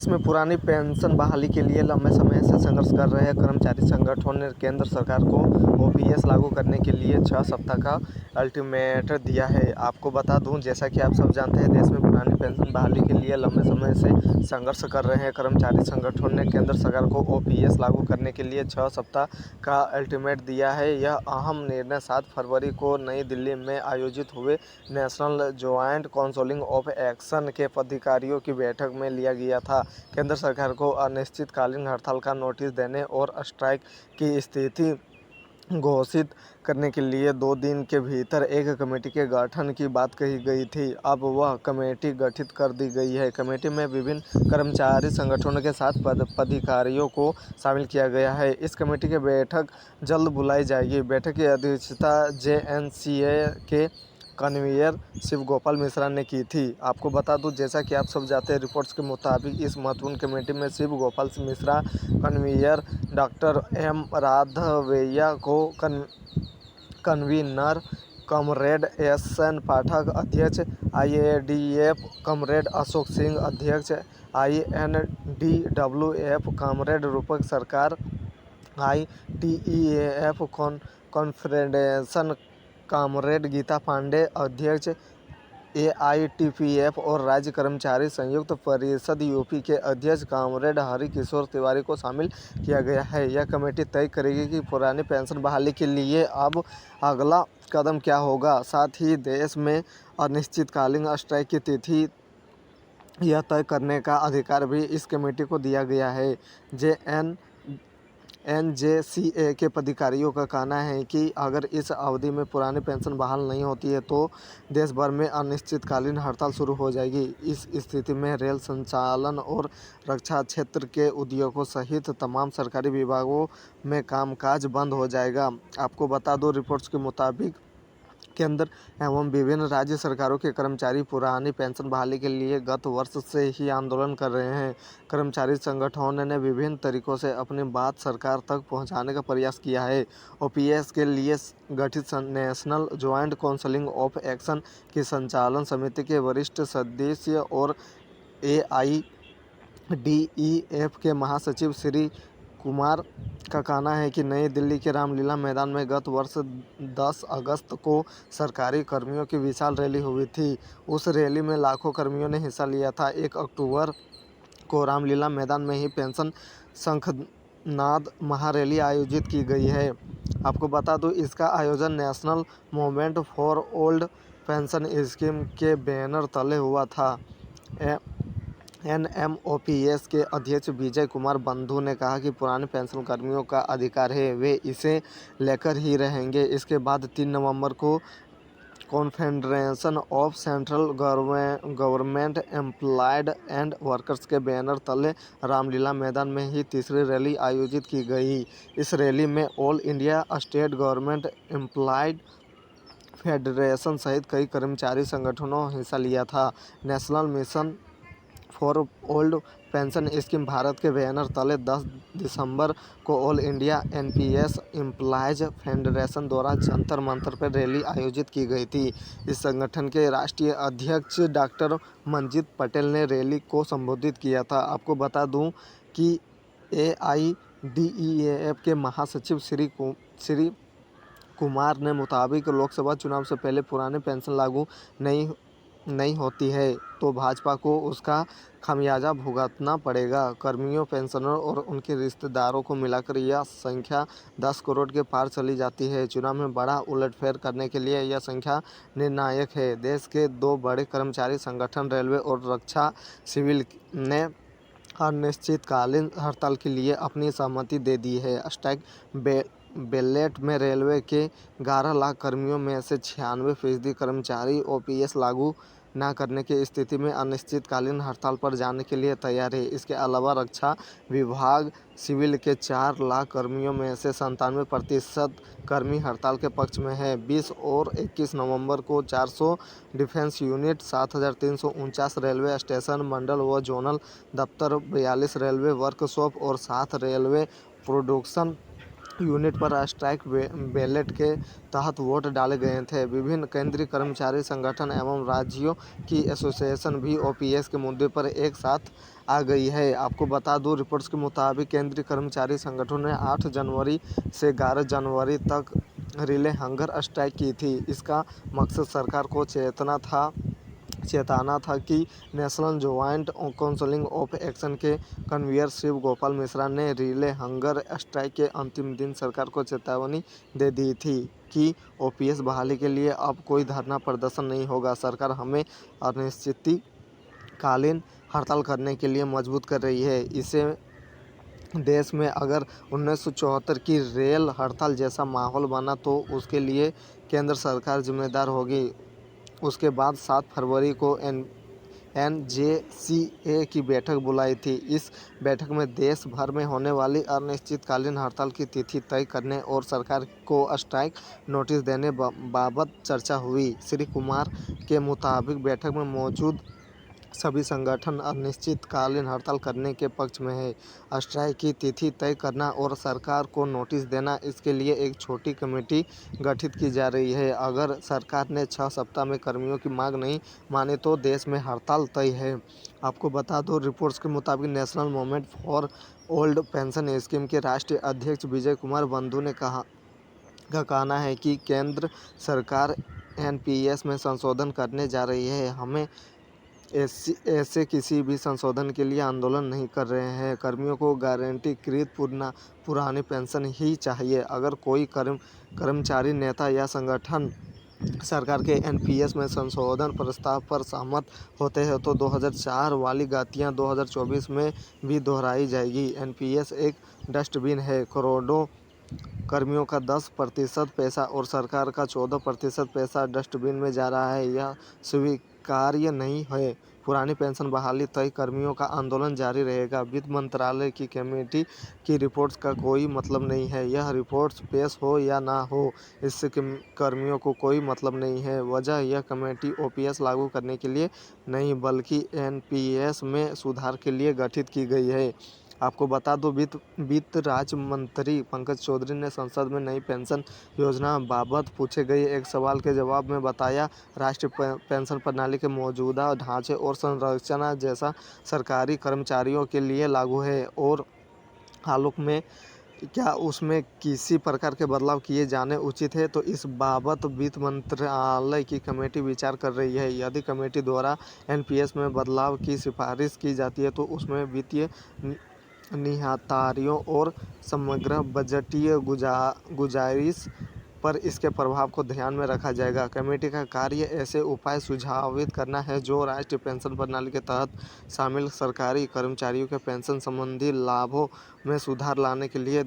इसमें पुरानी पेंशन बहाली के लिए लंबे समय से संघर्ष कर रहे कर्मचारी संगठनों ने केंद्र सरकार को ओपीएस लागू करने के लिए 6 सप्ताह का अल्टीमेटम दिया है। आपको बता दूं, जैसा कि आप सब जानते हैं, देश में पुरानी पेंशन बहाली के लिए लंबे समय से संघर्ष कर रहे कर्मचारी संगठनों ने केंद्र सरकार को ओपीएस लागू करने के लिए 6 सप्ताह का अल्टीमेटम दिया है। यह अहम निर्णय 7 फरवरी को नई दिल्ली में आयोजित हुए national joint council of action के पदाधिकारियों की बैठक में लिया गया था। केंद्र सरकार को अनिश्चितकालीन हड़ताल का नोटिस देने और स्ट्राइक की स्थिति घोषित करने के लिए 2 दिन के भीतर एक कमेटी के गठन की बात कही गई थी। अब वह कमेटी गठित कर दी गई है। कमेटी में विभिन्न कर्मचारी संगठनों के 7 पदाधिकारियों को शामिल किया गया है। इस कमेटी की बैठक जल्द बुलाई जाएगी। बैठक की अध्यक्षता जेएनसीए के कन्वीनर शिव गोपाल मिश्रा ने की थी। आपको बता दूं, जैसा कि आप सब जानते हैं, रिपोर्ट्स के मुताबिक इस महत्वपूर्ण कमेटी में Shiv Gopal Mishra convener, doctor M Raghavaiah को कन्वीनर, कॉमरेड एस.एन. पाठक अध्यक्ष, आईएडीएफ कॉमरेड अशोक सिंह अध्यक्ष, आईएनडीडब्ल्यूएफ कॉमरेड रूपक सरकार, आईटीईएफ कॉन्फेडरेशन कॉमरेड गीता पांडे अध्यक्ष, एआईटीपीएफ और राज्य कर्मचारी संयुक्त परिषद यूपी के अध्यक्ष कॉमरेड हरि किशोर तिवारी को शामिल किया गया है। यह कमेटी तय करेगी कि पुरानी पेंशन बहाली के लिए अब अगला कदम क्या होगा। साथ ही देश में अनिश्चितकालीन स्ट्राइक की तिथि यह तय करने का अधिकार भी इस कमेटी को दिया गया है। एनजेसीए के पदाधिकारियों का कहना है कि अगर इस अवधि में पुरानी पेंशन बहाल नहीं होती है तो देश भर में अनिश्चितकालीन हड़ताल शुरू हो जाएगी। इस स्थिति में रेल संचालन और रक्षा क्षेत्र के उद्योगों सहित तमाम सरकारी विभागों में कामकाज बंद हो जाएगा। आपको बता दो, रिपोर्ट्स के मुताबिक केंद्र एवं विभिन्न राज्य सरकारों के कर्मचारी पुरानी पेंशन बहाली के लिए गत वर्ष से ही आंदोलन कर रहे हैं। कर्मचारी संगठनों ने विभिन्न तरीकों से अपनी बात सरकार तक पहुंचाने का प्रयास किया है। ओपीएस के लिए गठित national joint council of action की संचालन समिति के वरिष्ठ सदस्य और एआईडीईएफ के महासचिव श्री कुमार का कहना है कि नई दिल्ली के रामलीला मैदान में गत वर्ष 10 अगस्त को सरकारी कर्मियों की विशाल रैली हुई थी। उस रैली में लाखों कर्मियों ने हिस्सा लिया था। 1 अक्टूबर को रामलीला मैदान में ही पेंशन शंखनाद महारैली आयोजित की गई है। आपको बता दूं, इसका आयोजन national movement for old pension scheme के बैनर तले हुआ था। एनएमओपीएस के अध्यक्ष विजय कुमार बंधु ने कहा कि पुराने पेंशन कर्मियों का अधिकार है, वे इसे लेकर ही रहेंगे। इसके बाद 3 नवंबर को confederation of central government employed and workers के बैनर तले रामलीला मैदान में ही तीसरी रैली आयोजित की गई। इस रैली में all India state government employed federation सहित कई कर्मचारी संगठनों हिस्सा लिया था। National mission for old pension scheme Bharat के बैनर तले 10 दिसंबर को all India NPS employees federation द्वारा जंतर मंतर पर रैली आयोजित की गई थी। इस संगठन के राष्ट्रीय अध्यक्ष डॉक्टर मंजीत पटेल ने रैली को संबोधित किया था। आपको बता दूं कि एआईडीईएफ के महासचिव श्री कुमार ने मुताबिक लोकसभा चुनाव से पहले पुरानी पेंशन लागू नहीं होती है तो भाजपा को उसका खामियाजा भुगतना पड़ेगा। कर्मियों, पेंशनरों और उनके रिश्तेदारों को मिलाकर यह संख्या 10 करोड़ के पार चली जाती है। चुनाव में बड़ा उलटफेर करने के लिए यह संख्या निर्णायक है। देश के 2 बड़े कर्मचारी संगठन रेलवे और रक्षा सिविल ने अनिश्चितकालीन हड़ताल के लिए अपनी सहमति दे दी है। स्ट्राइक बैलेट में रेलवे के 11 लाख कर्मियों में से 96% कर्मचारी ओपीएस लागू न करने की स्थिति में अनिश्चितकालीन हड़ताल पर जाने के लिए तैयार है। इसके अलावा रक्षा विभाग सिविल के 4 लाख कर्मियों में से 97% कर्मी हड़ताल के पक्ष में है। 20 और 21 नवंबर को 400 डिफेंस यूनिट, 7349 रेलवे स्टेशन, मंडल व जोनल दफ्तर, 42 रेलवे वर्कशॉप और 7 रेलवे प्रोडक्शन यूनिट पर स्ट्राइक बैलेट के तहत वोट डाले गए थे। विभिन्न केंद्रीय कर्मचारी संगठन एवं राज्यों की एसोसिएशन भी ओपीएस के मुद्दे पर एक साथ आ गई है। आपको बता दूं, रिपोर्ट्स के मुताबिक केंद्रीय कर्मचारी संगठनों ने 8 जनवरी से 11 जनवरी तक रिले हंगर स्ट्राइक की थी। इसका मकसद सरकार को चेताना था कि national joint council of action के कन्वीनर शिव गोपाल मिश्रा ने रिले हंगर स्ट्राइक के अंतिम दिन सरकार को चेतावनी दे दी थी कि ओपीएस बहाली के लिए अब कोई धरना प्रदर्शन नहीं होगा। सरकार हमें अनिश्चितकालीन हड़ताल करने के लिए मजबूर कर रही है। इसे देश में अगर 1974 की रेल हड़ताल जैसा माहौल बना तो उसके लिए केंद्र सरकार जिम्मेदार होगी। उसके बाद 7 फरवरी को एनजेसीए की बैठक बुलाई थी। इस बैठक में देश भर में होने वाली अनिश्चितकालीन हड़ताल की तिथि तय करने और सरकार को स्ट्राइक नोटिस देने बाबत चर्चा हुई। श्री कुमार के मुताबिक बैठक में मौजूद सभी संगठन अनिश्चितकालीन हड़ताल करने के पक्ष में है। स्ट्राइक की तिथि तय करना और सरकार को नोटिस देना, इसके लिए एक छोटी कमेटी गठित की जा रही है। अगर सरकार ने 6 सप्ताह में कर्मियों की मांग नहीं मानी तो देश में हड़ताल तय है। आपको बता दो, रिपोर्ट्स के मुताबिक national movement for old pension scheme के राष्ट्रीय अध्यक्ष विजय कुमार बंधु ने कहना है कि केंद्र सरकार एनपीएस में संशोधन करने जा रही है। हमें ऐसे किसी भी संशोधन के लिए आंदोलन नहीं कर रहे हैं। कर्मियों को गारंटीकृत पुरानी पेंशन ही चाहिए। अगर कोई कर्मचारी नेता या संगठन सरकार के एनपीएस में संशोधन प्रस्ताव पर सहमत होते हैं तो 2004 वाली गलतियां 2024 में भी दोहराई जाएगी। एनपीएस एक डस्टबिन है। करोड़ों कर्मियों का 10% पैसा और सरकार का 14% पैसा डस्टबिन में जा रहा है। यह स्वीकार्य नहीं है। पुरानी पेंशन बहाली तय, कर्मियों का आंदोलन जारी रहेगा। वित्त मंत्रालय की कमेटी की रिपोर्ट्स का कोई मतलब नहीं है। यह रिपोर्ट्स पेश हो या ना हो, इससे कर्मियों को कोई मतलब नहीं है। वजह यह कमेटी ओपीएस लागू करने के लिए नहीं बल्कि एनपीएस में सुधार के लिए गठित की गई है। आपको बता दो, वित्त राज्य मंत्री पंकज चौधरी ने संसद में नई पेंशन योजना बाबत पूछे गए एक सवाल के जवाब में बताया, राष्ट्रीय पेंशन प्रणाली के मौजूदा ढांचे और संरचना जैसा सरकारी कर्मचारियों के लिए लागू है और हालुक में क्या उसमें किसी प्रकार के बदलाव किए जाने उचित है, तो इस बाबत वित्त मंत्रालय की कमेटी विचार कर रही है। यदि कमेटी द्वारा एनपीएस में बदलाव की सिफारिश की जाती है तो उसमें वित्तीय निहितार्थियों और समग्र बजटीय गुजारिश पर इसके प्रभाव को ध्यान में रखा जाएगा। कमेटी का कार्य ऐसे उपाय सुझावित करना है जो राष्ट्रीय पेंशन प्रणाली के तहत शामिल सरकारी कर्मचारियों के पेंशन संबंधी लाभों में सुधार लाने के लिए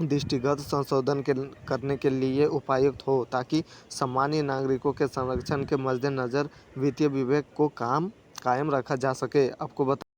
दृष्टिगत संशोधन करने के लिए उपयुक्त हो, ताकि सामान्य नागरिकों के संरक्षण के मद्देनजर वित्तीय विवेक को कायम रखा जा सके। आपको बता